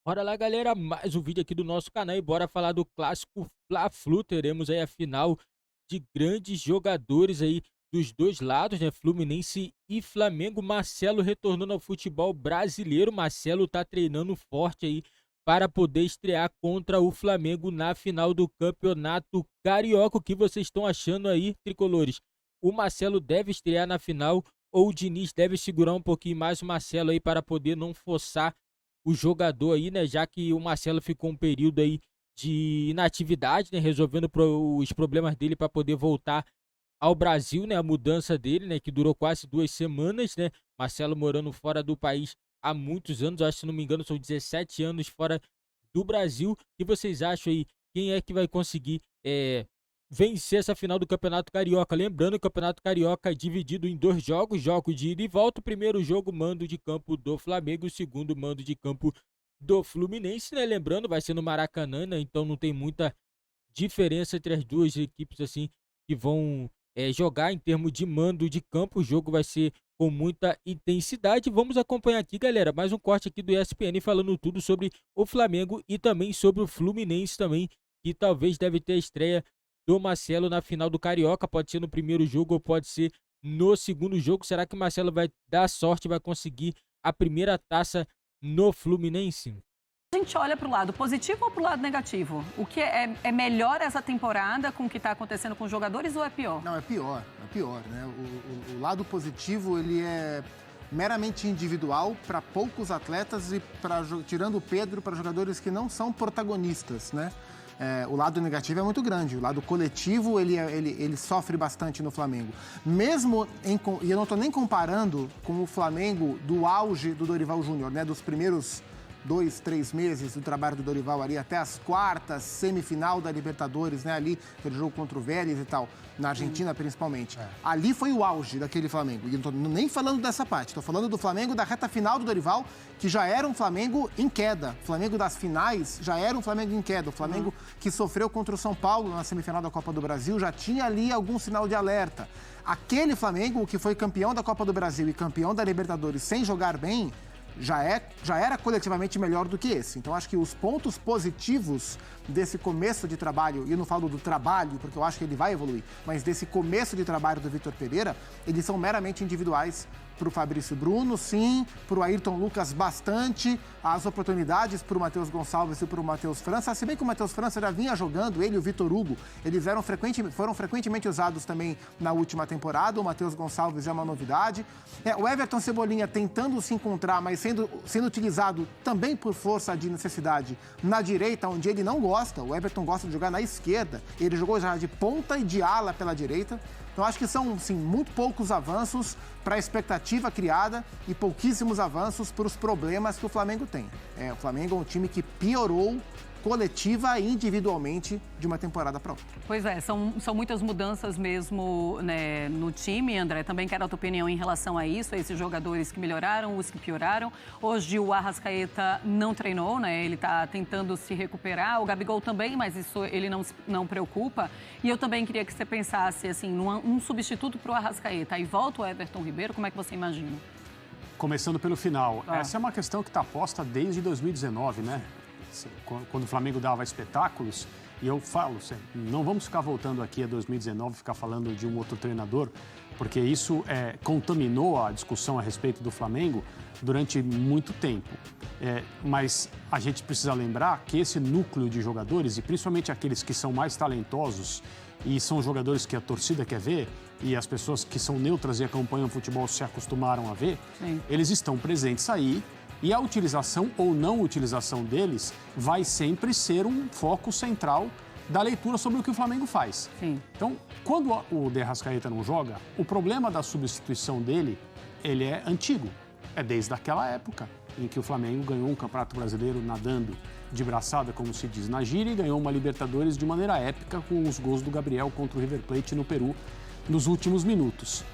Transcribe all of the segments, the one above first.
Bora lá, galera, mais um vídeo aqui do nosso canal e bora falar do clássico Fla-Flu. Teremos aí a final de grandes jogadores aí dos dois lados, né? Fluminense e Flamengo. Marcelo retornando ao futebol brasileiro. Marcelo tá treinando forte aí para poder estrear contra o Flamengo na final do Campeonato Carioca. O que vocês estão achando aí, tricolores? O Marcelo deve estrear na final ou o Diniz deve segurar um pouquinho mais o Marcelo aí para poder não forçar o jogador aí, né? Já que o Marcelo ficou um período aí de inatividade, né? Resolvendo os problemas dele para poder voltar ao Brasil, né? A mudança dele, né? Que durou quase 2 semanas, né? Marcelo morando fora do país há muitos anos, acho que se não me engano são 17 anos fora do Brasil. O que vocês acham aí? Quem é que vai conseguir vencer essa final do Campeonato Carioca? Lembrando que o Campeonato Carioca é dividido em dois jogos, jogo de ida e volta. O primeiro jogo, mando de campo do Flamengo, o segundo, mando de campo do Fluminense, né? Lembrando, vai ser no Maracanã, né? Então não tem muita diferença entre as duas equipes, assim, que vão jogar em termos de mando de campo. O jogo vai ser com muita intensidade. Vamos acompanhar aqui, galera, mais um corte aqui do ESPN falando tudo sobre o Flamengo e também sobre o Fluminense também, que talvez deve ter a estreia do Marcelo na final do Carioca. Pode ser no primeiro jogo ou pode ser no segundo jogo. Será que o Marcelo vai dar sorte, vai conseguir a primeira taça no Fluminense? A gente olha para o lado positivo ou para o lado negativo? O que é melhor essa temporada com o que está acontecendo com os jogadores ou é pior? Não, é pior, né? O lado positivo, ele é meramente individual para poucos atletas e, tirando o Pedro, para jogadores que não são protagonistas, né? O lado negativo é muito grande. O lado coletivo, ele sofre bastante no Flamengo. E eu não estou nem comparando com o Flamengo do auge do Dorival Júnior, né? Dos primeiros 2, 3 meses do trabalho do Dorival ali, até as quartas, semifinal da Libertadores, né? Ali, aquele jogo contra o Vélez e tal, na Argentina principalmente. Ali foi o auge daquele Flamengo. E eu não tô nem falando dessa parte, estou falando do Flamengo da reta final do Dorival, que já era um Flamengo em queda. O Flamengo das finais já era um Flamengo em queda. O Flamengo que sofreu contra o São Paulo na semifinal da Copa do Brasil já tinha ali algum sinal de alerta. Aquele Flamengo que foi campeão da Copa do Brasil e campeão da Libertadores sem jogar bem, já era coletivamente melhor do que esse. Então, acho que os pontos positivos desse começo de trabalho, e eu não falo do trabalho, porque eu acho que ele vai evoluir, mas desse começo de trabalho do Vitor Pereira, eles são meramente individuais. Para o Fabrício Bruno, sim. Para o Ayrton Lucas, bastante. As oportunidades para o Matheus Gonçalves e para o Matheus França. Se bem que o Matheus França já vinha jogando, ele e o Vitor Hugo, eles foram frequentemente usados também na última temporada. O Matheus Gonçalves é uma novidade. O Everton Cebolinha tentando se encontrar, mas sendo utilizado também por força de necessidade na direita, onde ele não gosta. O Everton gosta de jogar na esquerda. Ele jogou já de ponta e de ala pela direita. Então, acho que são, sim, muito poucos avanços para a expectativa criada e pouquíssimos avanços para os problemas que o Flamengo tem. O Flamengo é um time que piorou coletiva e individualmente de uma temporada para outra. Pois é, são muitas mudanças mesmo, né, no time, André. Também quero a tua opinião em relação a isso, a esses jogadores que melhoraram, os que pioraram. Hoje o Arrascaeta não treinou, né? Ele está tentando se recuperar. O Gabigol também, mas isso ele não preocupa. E eu também queria que você pensasse assim, num substituto para o Arrascaeta. Aí volta o Everton Ribeiro, como é que você imagina? Começando pelo final. Essa é uma questão que está posta desde 2019, né? Quando o Flamengo dava espetáculos, e eu falo, não vamos ficar voltando aqui a 2019, ficar falando de um outro treinador, porque isso contaminou a discussão a respeito do Flamengo durante muito tempo. Mas a gente precisa lembrar que esse núcleo de jogadores, e principalmente aqueles que são mais talentosos, e são jogadores que a torcida quer ver, e as pessoas que são neutras e acompanham o futebol se acostumaram a ver, eles estão presentes aí. E a utilização ou não utilização deles vai sempre ser um foco central da leitura sobre o que o Flamengo faz. Sim. Então, quando o De Arrascaeta não joga, o problema da substituição dele, ele é antigo. É desde aquela época em que o Flamengo ganhou um Campeonato Brasileiro nadando de braçada, como se diz na gíria, e ganhou uma Libertadores de maneira épica com os gols do Gabriel contra o River Plate no Peru nos últimos minutos.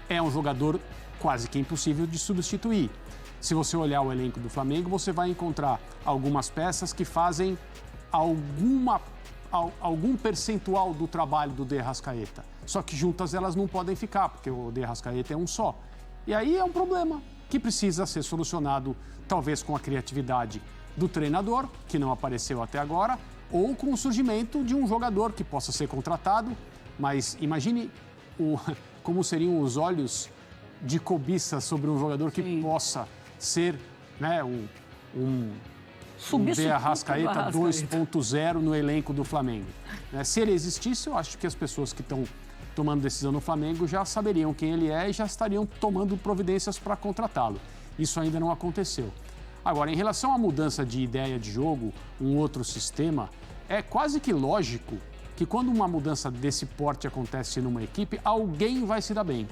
É um jogador quase que impossível de substituir. Se você olhar o elenco do Flamengo, você vai encontrar algumas peças que fazem algum percentual do trabalho do De Arrascaeta. Só que juntas elas não podem ficar, porque o De Arrascaeta é um só. E aí é um problema que precisa ser solucionado, talvez com a criatividade do treinador, que não apareceu até agora, ou com o surgimento de um jogador que possa ser contratado. Mas imagine como seriam os olhos de cobiça sobre um jogador que possa ser, né, um De Arrascaeta 2.0 no elenco do Flamengo. Se ele existisse, eu acho que as pessoas que estão tomando decisão no Flamengo já saberiam quem ele é e já estariam tomando providências para contratá-lo. Isso ainda não aconteceu. Agora, em relação à mudança de ideia de jogo, um outro sistema, é quase que lógico que quando uma mudança desse porte acontece numa equipe, alguém vai se dar bem,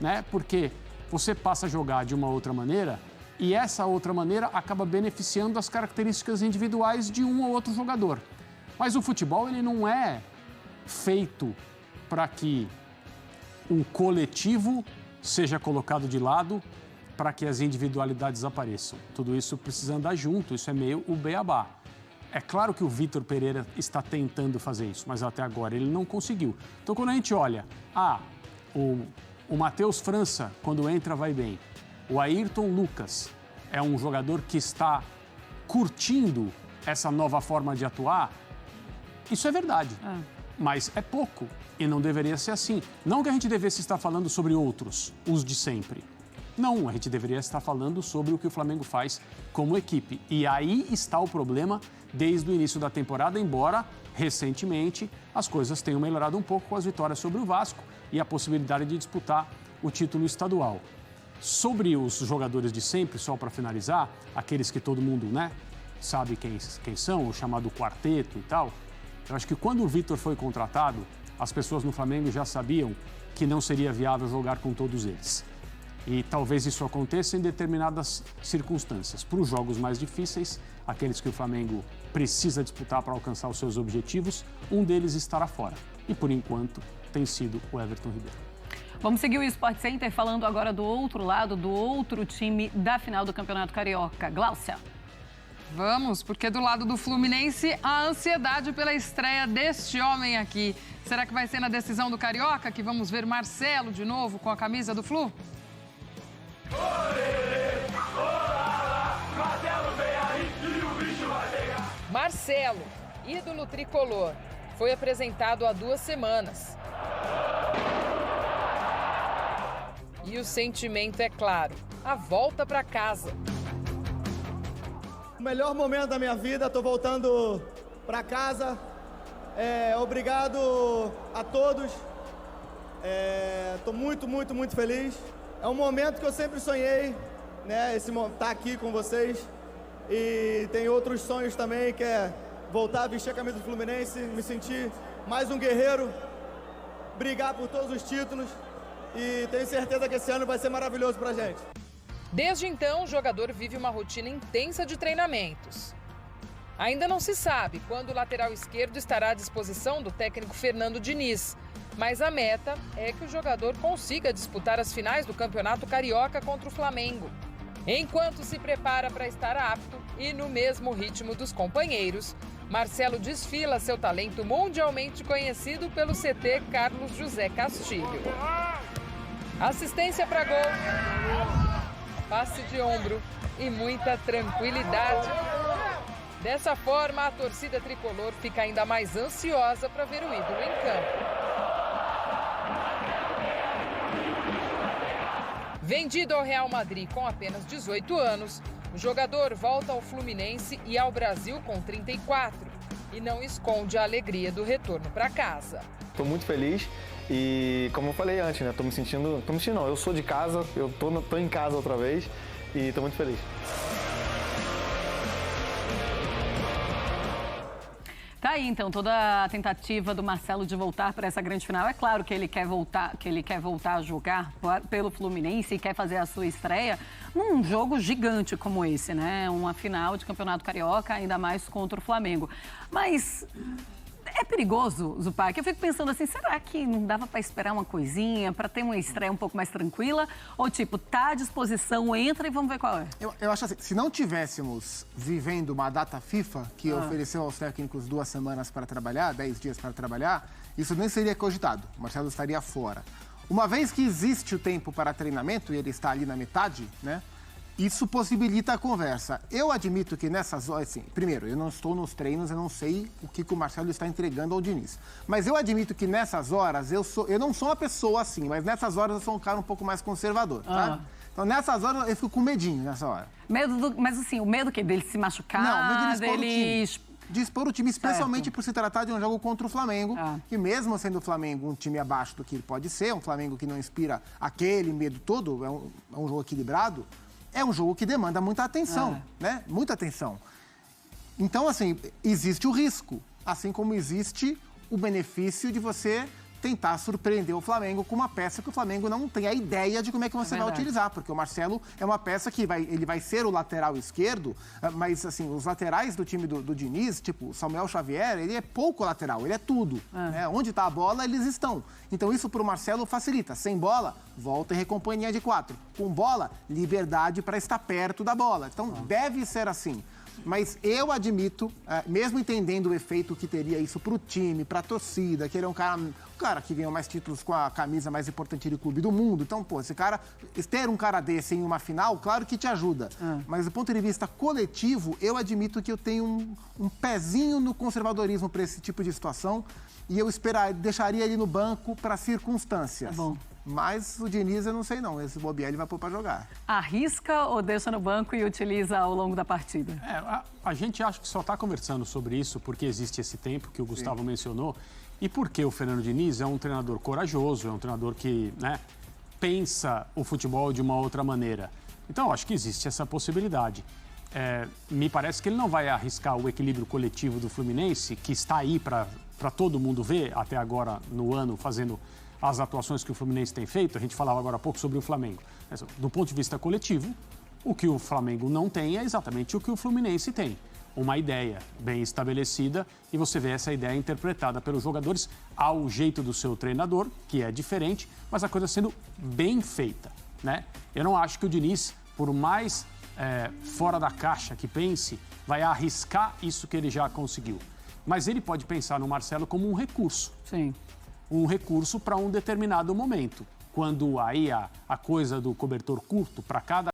né? Porque você passa a jogar de uma outra maneira e essa outra maneira acaba beneficiando as características individuais de um ou outro jogador. Mas o futebol, ele não é feito para que um coletivo seja colocado de lado para que as individualidades apareçam. Tudo isso precisa andar junto, isso é meio o beabá. É claro que o Vitor Pereira está tentando fazer isso, mas até agora ele não conseguiu. Então, quando a gente olha, o Matheus França, quando entra, vai bem. O Ayrton Lucas é um jogador que está curtindo essa nova forma de atuar. Isso é verdade, mas é pouco e não deveria ser assim. Não que a gente devesse estar falando sobre outros, os de sempre. Não, a gente deveria estar falando sobre o que o Flamengo faz como equipe. E aí está o problema desde o início da temporada, embora recentemente as coisas tenham melhorado um pouco com as vitórias sobre o Vasco e a possibilidade de disputar o título estadual. Sobre os jogadores de sempre, só para finalizar, aqueles que todo mundo, né, sabe quem são, o chamado quarteto e tal, eu acho que quando o Vitor foi contratado, as pessoas no Flamengo já sabiam que não seria viável jogar com todos eles. E talvez isso aconteça em determinadas circunstâncias. Para os jogos mais difíceis, aqueles que o Flamengo precisa disputar para alcançar os seus objetivos, um deles estará fora. E, por enquanto, tem sido o Everton Ribeiro. Vamos seguir o Sport Center falando agora do outro lado, do outro time da final do Campeonato Carioca. Gláucia. Vamos, porque do lado do Fluminense, a ansiedade pela estreia deste homem aqui. Será que vai ser na decisão do Carioca que vamos ver Marcelo de novo com a camisa do Flu? Marcelo, ídolo tricolor, foi apresentado há 2 semanas. E o sentimento é claro, a volta para casa. O melhor momento da minha vida, estou voltando para casa. Obrigado a todos. Estou muito feliz. É um momento que eu sempre sonhei, né? Estar aqui com vocês. E tem outros sonhos também, que é voltar a vestir a camisa do Fluminense, me sentir mais um guerreiro, brigar por todos os títulos. E tenho certeza que esse ano vai ser maravilhoso pra gente. Desde então, o jogador vive uma rotina intensa de treinamentos. Ainda não se sabe quando o lateral esquerdo estará à disposição do técnico Fernando Diniz, mas a meta é que o jogador consiga disputar as finais do Campeonato Carioca contra o Flamengo. Enquanto se prepara para estar apto e no mesmo ritmo dos companheiros, Marcelo desfila seu talento mundialmente conhecido pelo CT Carlos José Castilho. Assistência para gol, passe de ombro e muita tranquilidade. Dessa forma, a torcida tricolor fica ainda mais ansiosa para ver o ídolo em campo. Vendido ao Real Madrid com apenas 18 anos, o jogador volta ao Fluminense e ao Brasil com 34 e não esconde a alegria do retorno para casa. Estou muito feliz e, como eu falei antes, né, eu sou de casa, eu tô em casa outra vez e estou muito feliz. Tá aí, então, toda a tentativa do Marcelo de voltar para essa grande final. É claro que ele quer voltar a jogar pelo Fluminense e quer fazer a sua estreia num jogo gigante como esse, né? Uma final de Campeonato Carioca, ainda mais contra o Flamengo. Mas é perigoso, Zupac. Eu fico pensando assim, será que não dava para esperar uma coisinha, para ter uma estreia um pouco mais tranquila? Ou tipo, tá à disposição, entra e vamos ver qual é? Eu acho assim, se não tivéssemos vivendo uma data FIFA que ofereceu aos técnicos 2 semanas para trabalhar, 10 dias para trabalhar, isso nem seria cogitado. O Marcelo estaria fora. Uma vez que existe o tempo para treinamento e ele está ali na metade, né? Isso possibilita a conversa. Eu admito que nessas horas, assim, primeiro, eu não estou nos treinos, eu não sei o que o Marcelo está entregando ao Diniz. Mas eu admito que nessas horas, eu não sou uma pessoa assim, mas nessas horas eu sou um cara um pouco mais conservador, tá? Então nessas horas eu fico com medinho nessa hora. Mas assim, o medo dele se machucar, Não, medo de expor o dele... time. De expor o time, especialmente por se tratar de um jogo contra o Flamengo, que mesmo sendo o Flamengo um time abaixo do que ele pode ser, um Flamengo que não inspira aquele medo todo, é um jogo equilibrado, é um jogo que demanda muita atenção, né? Muita atenção. Então, assim, existe o risco, assim como existe o benefício de você tentar surpreender o Flamengo com uma peça que o Flamengo não tem a ideia de como é que você vai utilizar, porque o Marcelo é uma peça que ele vai ser o lateral esquerdo, mas, assim, os laterais do time do Diniz, tipo o Samuel Xavier, ele é pouco lateral, ele é tudo. Né? Onde está a bola, eles estão. Então, isso para o Marcelo facilita. Sem bola, volta e recompõe linha de 4. Com bola, liberdade para estar perto da bola. Então, deve ser assim. Mas eu admito, mesmo entendendo o efeito que teria isso para o time, para a torcida, que ele é um cara que ganhou mais títulos com a camisa mais importante do clube do mundo. Então, pô, ter um cara desse em uma final, claro que te ajuda. Mas do ponto de vista coletivo, eu admito que eu tenho um pezinho no conservadorismo para esse tipo de situação e eu deixaria ele no banco para circunstâncias. Tá bom. Mas o Diniz, eu não sei não. Esse bobear ele vai pôr para jogar. Arrisca ou deixa no banco e utiliza ao longo da partida? A gente acha que só está conversando sobre isso porque existe esse tempo que o Gustavo mencionou e porque o Fernando Diniz é um treinador corajoso, é um treinador que, né, pensa o futebol de uma outra maneira. Então, acho que existe essa possibilidade. Me parece que ele não vai arriscar o equilíbrio coletivo do Fluminense, que está aí para todo mundo ver, até agora no ano, fazendo as atuações que o Fluminense tem feito. A gente falava agora há pouco sobre o Flamengo. Do ponto de vista coletivo, o que o Flamengo não tem é exatamente o que o Fluminense tem. Uma ideia bem estabelecida e você vê essa ideia interpretada pelos jogadores ao jeito do seu treinador, que é diferente, mas a coisa sendo bem feita, né? Eu não acho que o Diniz, por mais fora da caixa que pense, vai arriscar isso que ele já conseguiu. Mas ele pode pensar no Marcelo como um recurso. Sim. Um recurso para um determinado momento. Quando aí a coisa do cobertor curto para cada...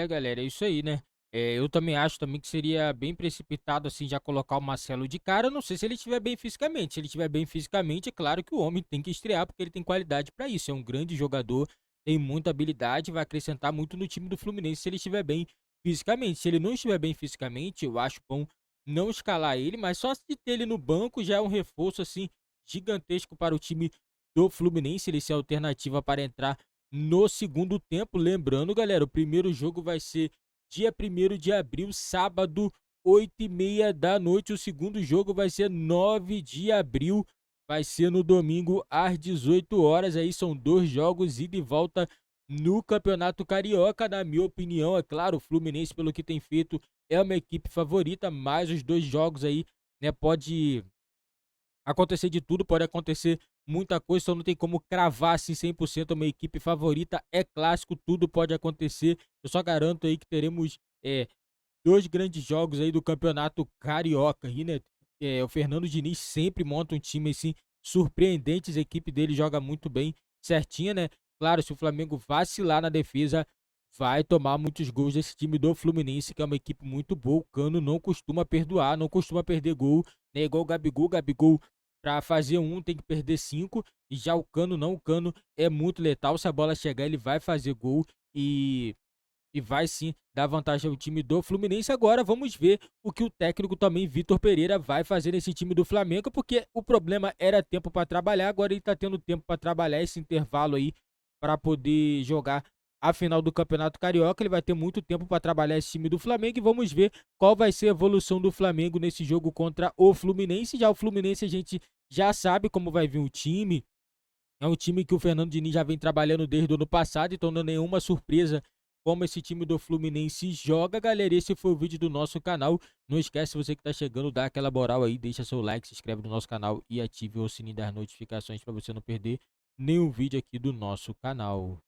Galera, é isso aí, né? Eu também acho também que seria bem precipitado, assim, já colocar o Marcelo de cara. Eu não sei se ele estiver bem fisicamente. Se ele estiver bem fisicamente, é claro que o homem tem que estrear, porque ele tem qualidade para isso. É um grande jogador, tem muita habilidade, vai acrescentar muito no time do Fluminense se ele estiver bem fisicamente. Se ele não estiver bem fisicamente, eu acho bom não escalar ele, mas só se ter ele no banco já é um reforço, assim, gigantesco para o time do Fluminense. Ele ser alternativa para entrar no segundo tempo. Lembrando, galera, o primeiro jogo vai ser dia 1º de abril, sábado, 8h30 da noite. O segundo jogo vai ser 9 de abril, vai ser no domingo às 18 horas. Aí são 2 jogos ida e volta no Campeonato Carioca. Na minha opinião, é claro, o Fluminense, pelo que tem feito, é uma equipe favorita, mas os 2 jogos aí, né, pode acontecer de tudo, pode acontecer muita coisa, então não tem como cravar assim 100% uma equipe favorita. É clássico, tudo pode acontecer. Eu só garanto aí que teremos 2 grandes jogos aí do Campeonato Carioca. E, né, o Fernando Diniz sempre monta um time assim surpreendente, a equipe dele joga muito bem, certinha, né? Claro, se o Flamengo vacilar na defesa, vai tomar muitos gols desse time do Fluminense, que é uma equipe muito boa. O Cano não costuma perdoar, não costuma perder gol, né? Igual o Gabigol, para fazer 1 tem que perder 5, e já o Cano não, o Cano é muito letal, se a bola chegar ele vai fazer gol e vai sim dar vantagem ao time do Fluminense. Agora vamos ver o que o técnico também, Vitor Pereira, vai fazer nesse time do Flamengo, porque o problema era tempo para trabalhar, agora ele está tendo tempo para trabalhar esse intervalo aí para poder jogar a final do Campeonato Carioca. Ele vai ter muito tempo para trabalhar esse time do Flamengo e vamos ver qual vai ser a evolução do Flamengo nesse jogo contra o Fluminense. Já o Fluminense a gente já sabe como vai vir o time. É um time que o Fernando Diniz já vem trabalhando desde o ano passado, então não é nenhuma surpresa como esse time do Fluminense joga. Galera, esse foi o vídeo do nosso canal. Não esquece, você que está chegando, dá aquela moral aí, deixa seu like, se inscreve no nosso canal e ative o sininho das notificações para você não perder nenhum vídeo aqui do nosso canal.